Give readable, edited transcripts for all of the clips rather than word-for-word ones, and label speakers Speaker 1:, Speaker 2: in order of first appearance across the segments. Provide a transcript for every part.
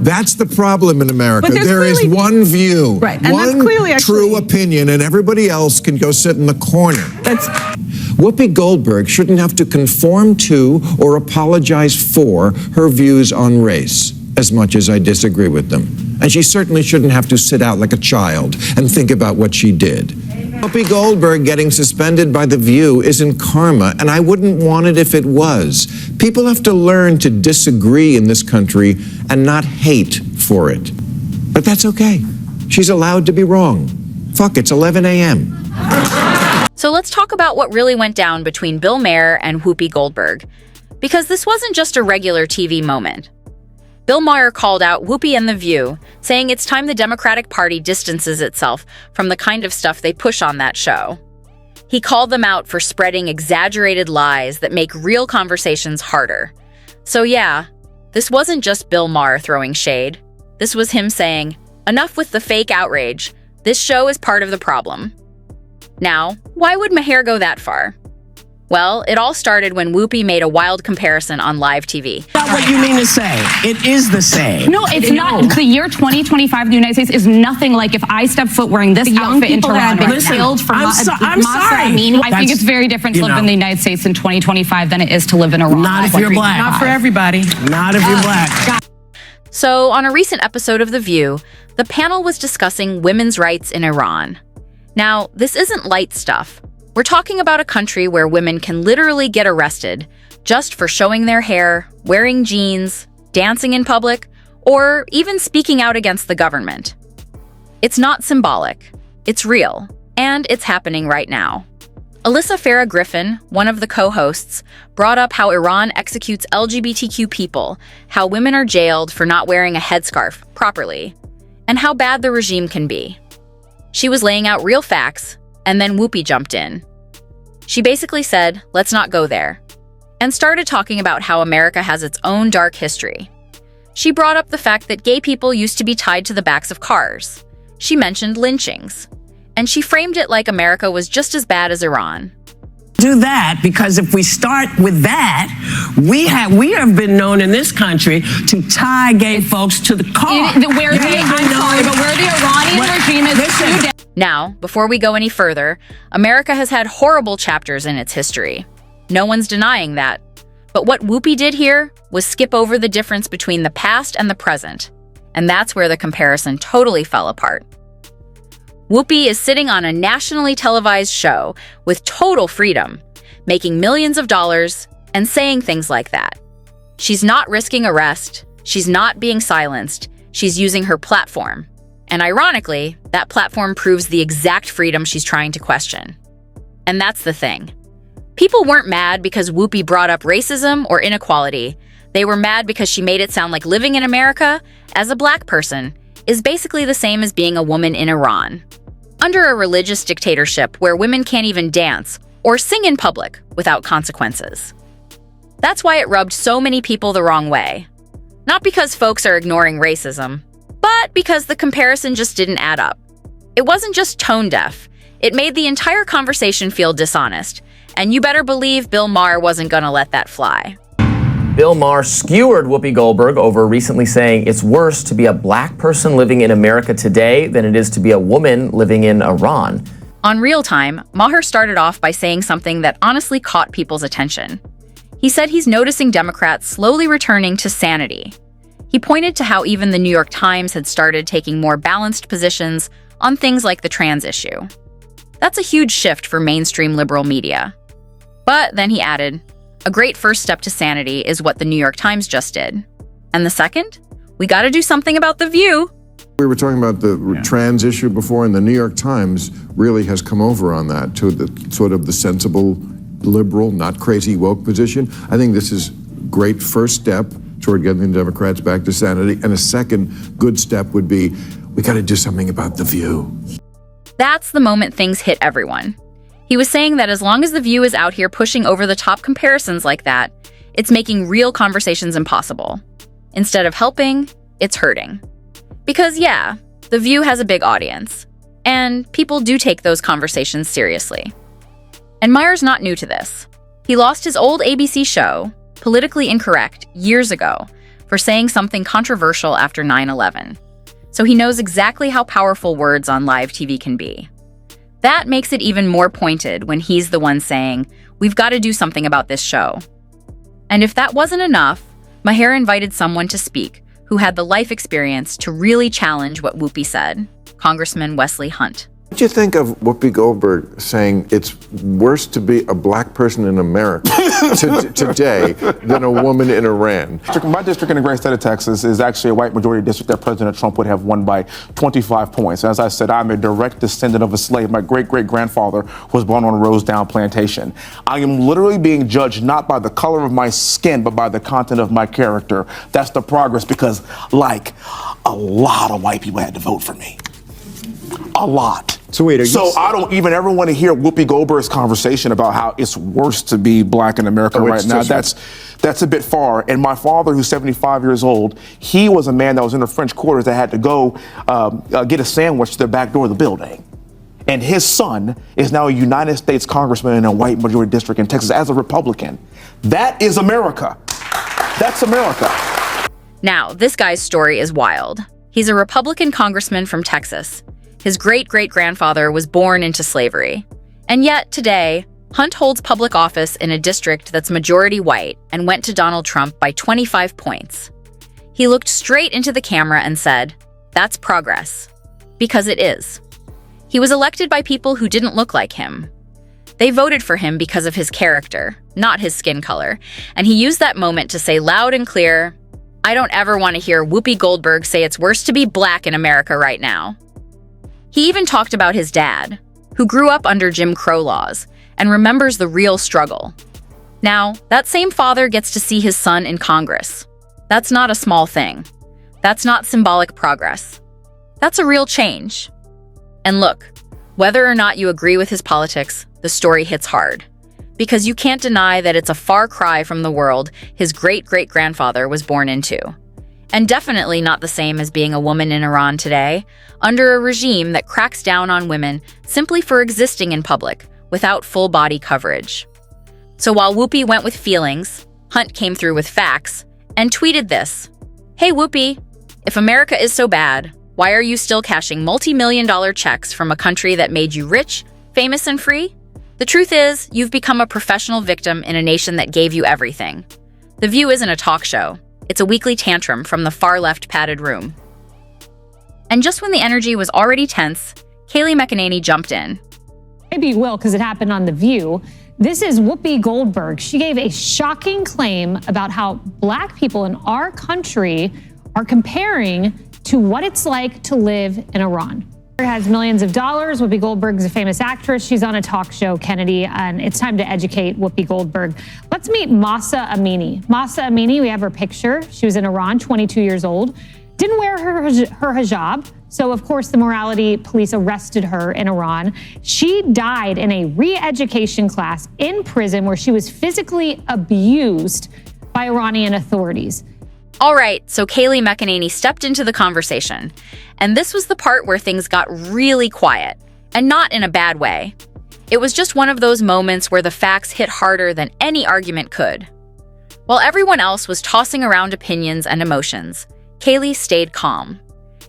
Speaker 1: That's the problem in America.
Speaker 2: But
Speaker 1: There is one view,
Speaker 2: right, and
Speaker 1: one
Speaker 2: that's clearly
Speaker 1: true opinion, and everybody else can go sit in the corner.
Speaker 2: That's
Speaker 1: Whoopi Goldberg shouldn't have to conform to or apologize for her views on race, as much as I disagree with them. And she certainly shouldn't have to sit out like a child and think about what she did. Whoopi Goldberg getting suspended by The View isn't karma, and I wouldn't want it if it was. People have to learn to disagree in this country and not hate for it. But that's okay. She's allowed to be wrong. Fuck, it's 11 a.m.
Speaker 3: So let's talk about what really went down between Bill Maher and Whoopi Goldberg. Because this wasn't just a regular TV moment. Bill Maher called out Whoopi and The View, saying it's time the Democratic Party distances itself from the kind of stuff they push on that show. He called them out for spreading exaggerated lies that make real conversations harder. So yeah, this wasn't just Bill Maher throwing shade. This was him saying, enough with the fake outrage. This show is part of the problem. Now, why would Maher go that far? Well, it all started when Whoopi made a wild comparison on live TV.
Speaker 4: Not what you mean to say. It is the same.
Speaker 5: No, it's not. The year 2025 in the United States is nothing like if I step foot wearing this outfit in Toronto.
Speaker 4: I'm sorry.
Speaker 5: I think it's very different to live in the United States in 2025 than it is to live in Iran.
Speaker 4: Not if you're black.
Speaker 2: not for everybody.
Speaker 4: Not if you're black.
Speaker 3: So, on a recent episode of The View, the panel was discussing women's rights in Iran. Now, this isn't light stuff. We're talking about a country where women can literally get arrested just for showing their hair, wearing jeans, dancing in public, or even speaking out against the government. It's not symbolic, it's real, and it's happening right now. Alyssa Farah Griffin, one of the co-hosts, brought up how Iran executes LGBTQ people, how women are jailed for not wearing a headscarf properly, and how bad the regime can be. She was laying out real facts, and then Whoopi jumped in. She basically said, let's not go there, and started talking about how America has its own dark history. She brought up the fact that gay people used to be tied to the backs of cars. She mentioned lynchings, and she framed it like America was just as bad as Iran.
Speaker 4: Do that, because if we start with that, we have been known in this country to tie gay folks to the car.
Speaker 5: Where the Iranian regime is
Speaker 3: Now, before we go any further, America has had horrible chapters in its history. No one's denying that. But what Whoopi did here was skip over the difference between the past and the present. And that's where the comparison totally fell apart. Whoopi is sitting on a nationally televised show with total freedom, making millions of dollars, and saying things like that. She's not risking arrest, she's not being silenced, she's using her platform. And ironically, that platform proves the exact freedom she's trying to question. And that's the thing. People weren't mad because Whoopi brought up racism or inequality. They were mad because she made it sound like living in America, as a black person, is basically the same as being a woman in Iran. Under a religious dictatorship where women can't even dance or sing in public without consequences. That's why it rubbed so many people the wrong way. Not because folks are ignoring racism, but because the comparison just didn't add up. It wasn't just tone deaf, it made the entire conversation feel dishonest, and you better believe Bill Maher wasn't gonna let that fly.
Speaker 6: Bill Maher skewered Whoopi Goldberg over recently saying it's worse to be a black person living in America today than it is to be a woman living in Iran.
Speaker 3: On Real Time, Maher started off by saying something that honestly caught people's attention. He said he's noticing Democrats slowly returning to sanity. He pointed to how even the New York Times had started taking more balanced positions on things like the trans issue. That's a huge shift for mainstream liberal media. But then he added, a great first step to sanity is what the New York Times just did. And the second? We gotta do something about The View.
Speaker 1: We were talking about the trans issue before, and the New York Times really has come over on that to the sort of the sensible, liberal, not crazy woke position. I think this is a great first step toward getting the Democrats back to sanity. And a second good step would be, we gotta do something about The View.
Speaker 3: That's the moment things hit everyone. He was saying that as long as The View is out here pushing over-the-top comparisons like that, it's making real conversations impossible. Instead of helping, it's hurting. Because yeah, The View has a big audience, and people do take those conversations seriously. And Maher's not new to this. He lost his old ABC show, Politically Incorrect, years ago, for saying something controversial after 9/11. So he knows exactly how powerful words on live TV can be. That makes it even more pointed when he's the one saying, "We've got to do something about this show." And if that wasn't enough, Maher invited someone to speak who had the life experience to really challenge what Whoopi said, Congressman Wesley Hunt.
Speaker 1: What do you think of Whoopi Goldberg saying it's worse to be a black person in America today than a woman in Iran?
Speaker 2: My district in the great state of Texas is actually a white majority district that President Trump would have won by 25 points. As I said, I'm a direct descendant of a slave. My great-great-grandfather was born on a Rosedown plantation. I am literally being judged not by the color of my skin, but by the content of my character. That's the progress, because, like, a lot of white people had to vote for me. A lot.
Speaker 1: So wait,
Speaker 2: I don't even ever want to hear Whoopi Goldberg's conversation about how it's worse to be black in America right now. That's a bit far. And my father, who's 75 years old, he was a man that was in the French quarters that had to go get a sandwich to the back door of the building. And his son is now a United States congressman in a white majority district in Texas as a Republican. That is America. That's America.
Speaker 3: Now, this guy's story is wild. He's a Republican congressman from Texas. His great-great-grandfather was born into slavery. And yet, today, Hunt holds public office in a district that's majority white and went to Donald Trump by 25 points. He looked straight into the camera and said, "That's progress." Because it is. He was elected by people who didn't look like him. They voted for him because of his character, not his skin color. And he used that moment to say loud and clear, "I don't ever want to hear Whoopi Goldberg say it's worse to be black in America right now." He even talked about his dad, who grew up under Jim Crow laws and remembers the real struggle. Now, that same father gets to see his son in Congress. That's not a small thing. That's not symbolic progress. That's a real change. And look, whether or not you agree with his politics, the story hits hard. Because you can't deny that it's a far cry from the world his great-great-grandfather was born into. And definitely not the same as being a woman in Iran today, under a regime that cracks down on women simply for existing in public without full body coverage. So while Whoopi went with feelings, Hunt came through with facts and tweeted this. "Hey Whoopi, if America is so bad, why are you still cashing multi-million-dollar checks from a country that made you rich, famous, and free? The truth is, you've become a professional victim in a nation that gave you everything. The View isn't a talk show. It's a weekly tantrum from the far-left padded room." And just when the energy was already tense, Kayleigh McEnany jumped in.
Speaker 7: Maybe you will, because it happened on The View. This is Whoopi Goldberg. She gave a shocking claim about how black people in our country are comparing to what it's like to live in Iran. Has millions of dollars. Whoopi Goldberg is a famous actress. She's on a talk show, Kennedy, and it's time to educate Whoopi Goldberg. Let's meet Mahsa Amini. Mahsa Amini, we have her picture. She was in Iran, 22 years old. Didn't wear her hijab, so of course the morality police arrested her in Iran. She died in a re-education class in prison where she was physically abused by Iranian authorities.
Speaker 3: All right, so Kayleigh McEnany stepped into the conversation, and this was the part where things got really quiet, and not in a bad way. It was just one of those moments where the facts hit harder than any argument could. While everyone else was tossing around opinions and emotions, Kayleigh stayed calm.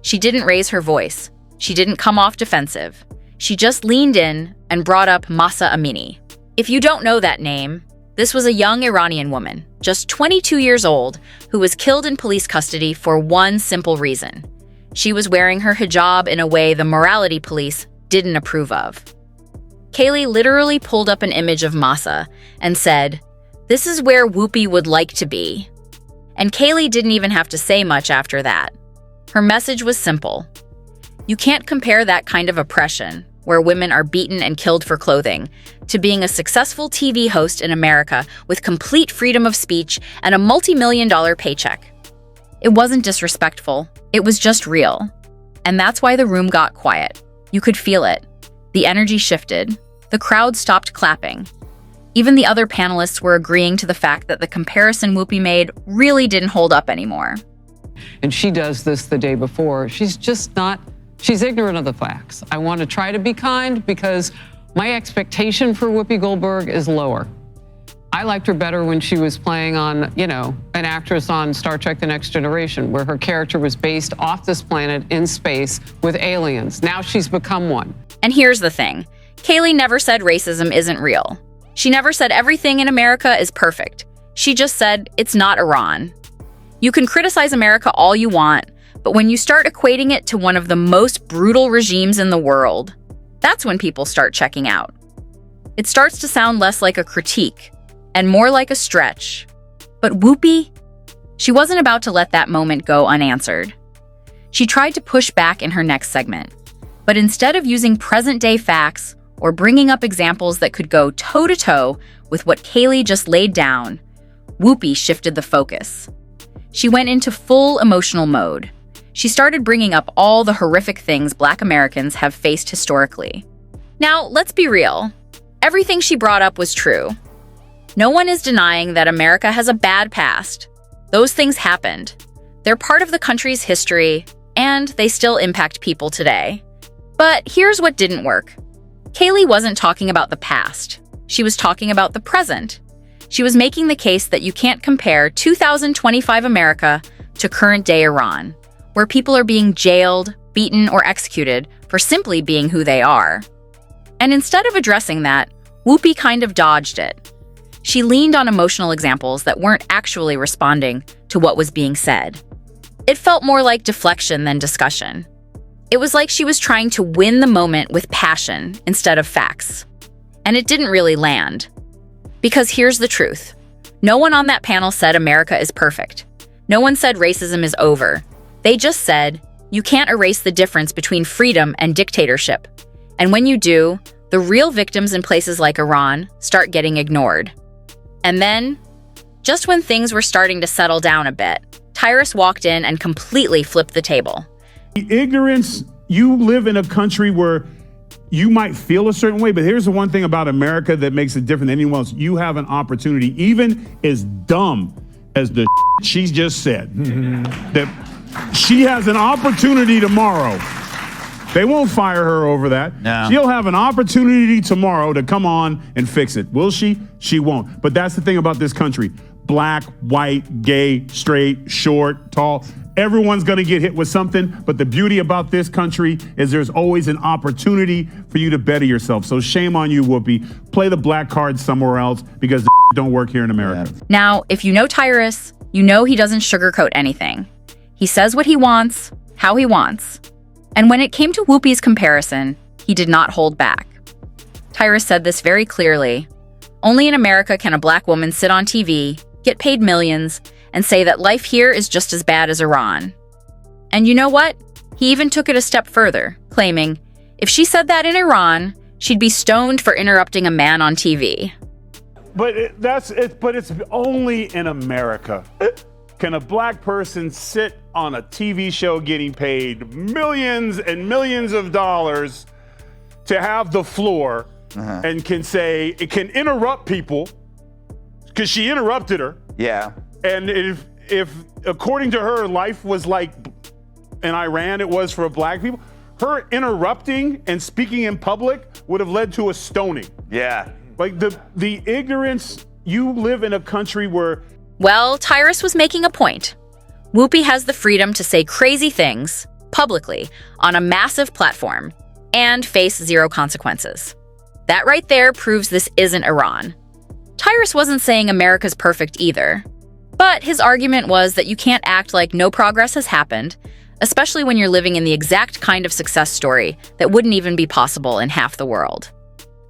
Speaker 3: She didn't raise her voice. She didn't come off defensive. She just leaned in and brought up Mahsa Amini. If you don't know that name, this was a young Iranian woman, just 22 years old, who was killed in police custody for one simple reason. She was wearing her hijab in a way the morality police didn't approve of. Kayleigh literally pulled up an image of Mahsa and said, "This is where Whoopi would like to be." And Kayleigh didn't even have to say much after that. Her message was simple. You can't compare that kind of oppression, where women are beaten and killed for clothing, to being a successful TV host in America with complete freedom of speech and a multi-million-dollar paycheck. It wasn't disrespectful. It was just real. And that's why the room got quiet. You could feel it. The energy shifted. The crowd stopped clapping. Even the other panelists were agreeing to the fact that the comparison Whoopi made really didn't hold up anymore.
Speaker 8: And she does this the day before. She's ignorant of the facts. I want to try to be kind because my expectation for Whoopi Goldberg is lower. I liked her better when she was playing on, you know, an actress on Star Trek The Next Generation, where her character was based off this planet in space with aliens. Now she's become one.
Speaker 3: And here's the thing. Kayleigh never said racism isn't real. She never said everything in America is perfect. She just said it's not Iran. You can criticize America all you want, but when you start equating it to one of the most brutal regimes in the world, that's when people start checking out. It starts to sound less like a critique and more like a stretch. But Whoopi, she wasn't about to let that moment go unanswered. She tried to push back in her next segment, but instead of using present-day facts or bringing up examples that could go toe-to-toe with what Kayleigh just laid down, Whoopi shifted the focus. She went into full emotional mode. She started bringing up all the horrific things Black Americans have faced historically. Now, let's be real. Everything she brought up was true. No one is denying that America has a bad past. Those things happened. They're part of the country's history, and they still impact people today. But here's what didn't work. Kayleigh wasn't talking about the past. She was talking about the present. She was making the case that you can't compare 2025 America to current-day Iran, where people are being jailed, beaten, or executed for simply being who they are. And instead of addressing that, Whoopi kind of dodged it. She leaned on emotional examples that weren't actually responding to what was being said. It felt more like deflection than discussion. It was like she was trying to win the moment with passion instead of facts. And it didn't really land. Because here's the truth. No one on that panel said America is perfect. No one said racism is over. They just said, you can't erase the difference between freedom and dictatorship. And when you do, the real victims in places like Iran start getting ignored. And then, just when things were starting to settle down a bit, Tyrus walked in and completely flipped the table.
Speaker 9: The ignorance, you live in a country where you might feel a certain way, but here's the one thing about America that makes it different than anyone else. You have an opportunity, even as dumb as the she just said, that she has an opportunity tomorrow. They won't fire her over that. No. She'll have an opportunity tomorrow to come on and fix it. Will she? She won't. But that's the thing about this country. Black, white, gay, straight, short, tall. Everyone's going to get hit with something. But the beauty about this country is there's always an opportunity for you to better yourself. So shame on you, Whoopi. Play the black card somewhere else because the don't work here in America. Yeah.
Speaker 3: Now, if you know Tyrus, you know he doesn't sugarcoat anything. He says what he wants, how he wants. And when it came to Whoopi's comparison, he did not hold back. Tyrus said this very clearly. Only in America can a Black woman sit on TV, get paid millions, and say that life here is just as bad as Iran. And you know what? He even took it a step further, claiming, if she said that in Iran, she'd be stoned for interrupting a man on TV.
Speaker 9: But it's only in America. Can a Black person sit on a TV show getting paid millions and millions of dollars to have the floor and can say, it can interrupt people because she interrupted her.
Speaker 10: Yeah.
Speaker 9: And if according to her, life was like in Iran, it was for Black people, her interrupting and speaking in public would have led to a stoning.
Speaker 10: Yeah.
Speaker 9: Like the ignorance, you live in a country where...
Speaker 3: Well, Tyrus was making a point. Whoopi has the freedom to say crazy things, publicly, on a massive platform, and face zero consequences. That right there proves this isn't Iran. Tyrus wasn't saying America's perfect either. But his argument was that you can't act like no progress has happened, especially when you're living in the exact kind of success story that wouldn't even be possible in half the world.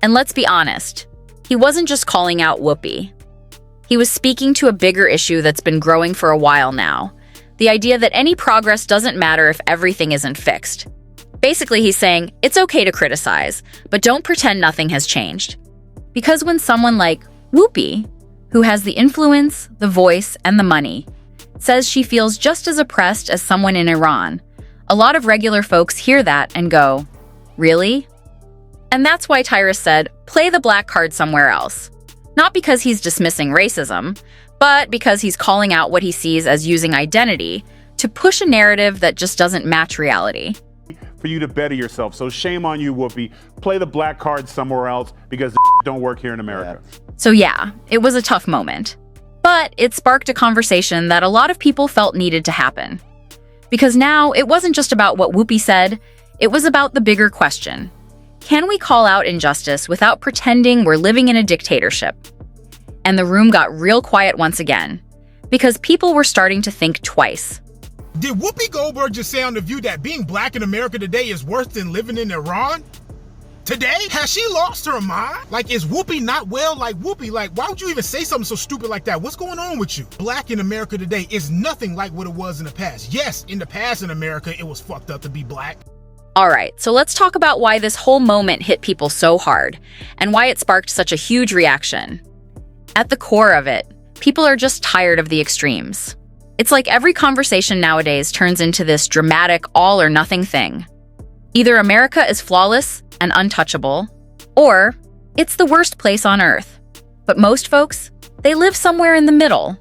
Speaker 3: And let's be honest, he wasn't just calling out Whoopi. He was speaking to a bigger issue that's been growing for a while now, the idea that any progress doesn't matter if everything isn't fixed. Basically, he's saying, it's okay to criticize, but don't pretend nothing has changed. Because when someone like Whoopi, who has the influence, the voice, and the money, says she feels just as oppressed as someone in Iran, a lot of regular folks hear that and go, really? And that's why Tyrus said, play the black card somewhere else. Not because he's dismissing racism, but because he's calling out what he sees as using identity to push a narrative that just doesn't match reality.
Speaker 9: for you to better yourself. So shame on you, Whoopi. Play the black card somewhere else because don't work here in America.
Speaker 3: So yeah, it was a tough moment. But it sparked a conversation that a lot of people felt needed to happen. Because now, it wasn't just about what Whoopi said, it was about the bigger question. Can we call out injustice without pretending we're living in a dictatorship? And the room got real quiet once again, because people were starting to think twice.
Speaker 10: Did Whoopi Goldberg just say on The View that being black in America today is worse than living in Iran? Today? Has she lost her mind? Like, is Whoopi not well? Like, Whoopi, like, why would you even say something so stupid like that? What's going on with you? Black in America today is nothing like what it was in the past. Yes, in the past in America, it was fucked up to be black.
Speaker 3: All right, so let's talk about why this whole moment hit people so hard, and why it sparked such a huge reaction. At the core of it, people are just tired of the extremes. It's like every conversation nowadays turns into this dramatic all or nothing thing. Either America is flawless and untouchable, or it's the worst place on earth. But most folks, they live somewhere in the middle.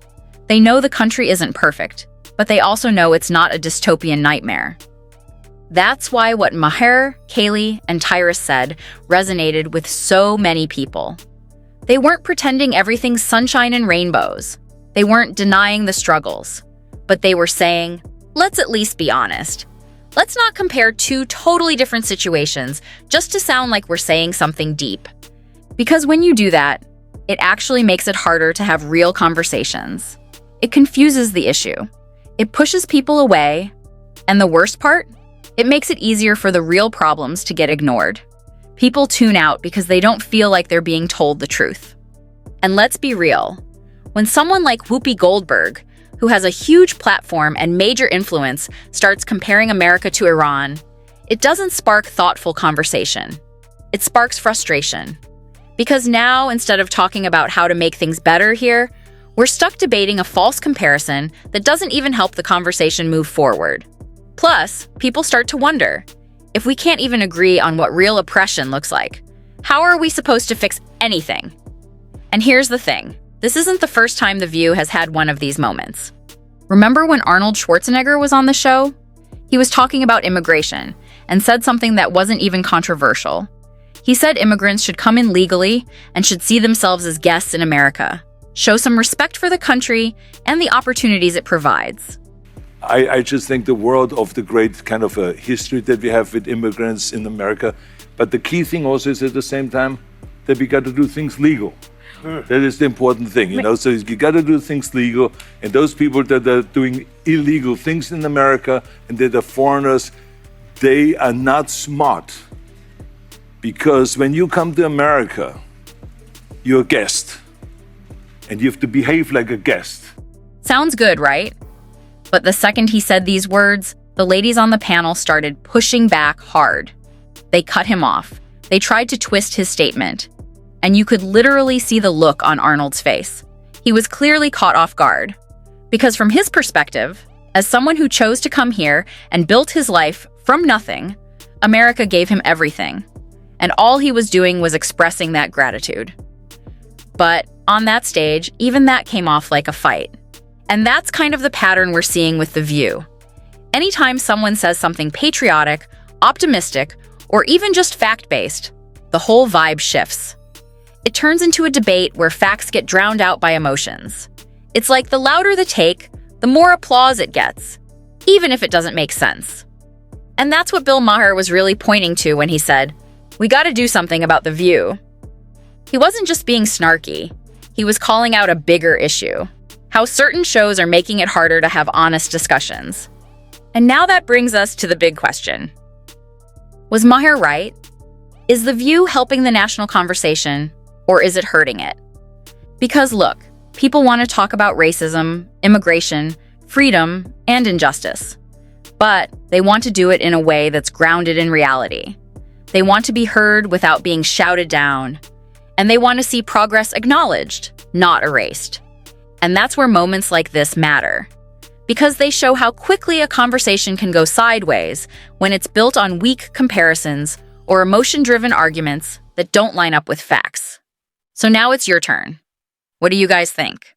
Speaker 3: They know the country isn't perfect, but they also know it's not a dystopian nightmare. That's why what Maher, Kayleigh, and Tyrus said resonated with so many people. They weren't pretending everything's sunshine and rainbows. They weren't denying the struggles. But they were saying, let's at least be honest. Let's not compare two totally different situations just to sound like we're saying something deep. Because when you do that, it actually makes it harder to have real conversations. It confuses the issue. It pushes people away. And the worst part? It makes it easier for the real problems to get ignored. People tune out because they don't feel like they're being told the truth. And let's be real. When someone like Whoopi Goldberg, who has a huge platform and major influence, starts comparing America to Iran, it doesn't spark thoughtful conversation. It sparks frustration. Because now, instead of talking about how to make things better here, we're stuck debating a false comparison that doesn't even help the conversation move forward. Plus, people start to wonder, if we can't even agree on what real oppression looks like, how are we supposed to fix anything? And here's the thing. This isn't the first time The View has had one of these moments. Remember when Arnold Schwarzenegger was on the show? He was talking about immigration and said something that wasn't even controversial. He said immigrants should come in legally and should see themselves as guests in America, show some respect for the country and the opportunities it provides.
Speaker 11: I just think the world of the great kind of a history that we have with immigrants in America. But the key thing also is at the same time that we got to do things legal. That is the important thing, you know. So you got to do things legal, and those people that are doing illegal things in America and that are foreigners, they are not smart. Because when you come to America, you're a guest, and you have to behave like a guest.
Speaker 3: Sounds good, right? But the second he said these words, the ladies on the panel started pushing back hard. They cut him off. They tried to twist his statement. And you could literally see the look on Arnold's face. He was clearly caught off guard. Because from his perspective, as someone who chose to come here and built his life from nothing, America gave him everything. And all he was doing was expressing that gratitude. But on that stage, even that came off like a fight. And that's kind of the pattern we're seeing with The View. Anytime someone says something patriotic, optimistic, or even just fact-based, the whole vibe shifts. It turns into a debate where facts get drowned out by emotions. It's like the louder the take, the more applause it gets, even if it doesn't make sense. And that's what Bill Maher was really pointing to when he said, "We gotta do something about The View." He wasn't just being snarky, he was calling out a bigger issue. How certain shows are making it harder to have honest discussions. And now that brings us to the big question. Was Maher right? Is The View helping the national conversation, or is it hurting it? Because look, people want to talk about racism, immigration, freedom, and injustice. But they want to do it in a way that's grounded in reality. They want to be heard without being shouted down. And they want to see progress acknowledged, not erased. And that's where moments like this matter. Because they show how quickly a conversation can go sideways when it's built on weak comparisons or emotion-driven arguments that don't line up with facts. So now it's your turn. What do you guys think?